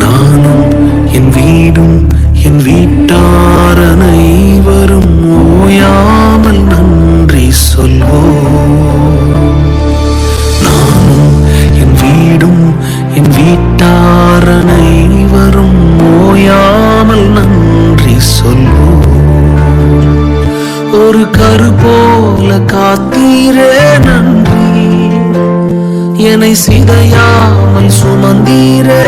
நானும் என் வீடும் என் வீட்டார் அனைவரும் ஓயாமல் நன்றி சொல்வோம். நானும் என் வீடும் என் வீட்டார் அனைவரும் ஓயாமல் நன்றி சொல்வோம். ஒரு கரு போல காத்தீரே நன்றி, என்னை சிதையாமல் சுமந்தீரே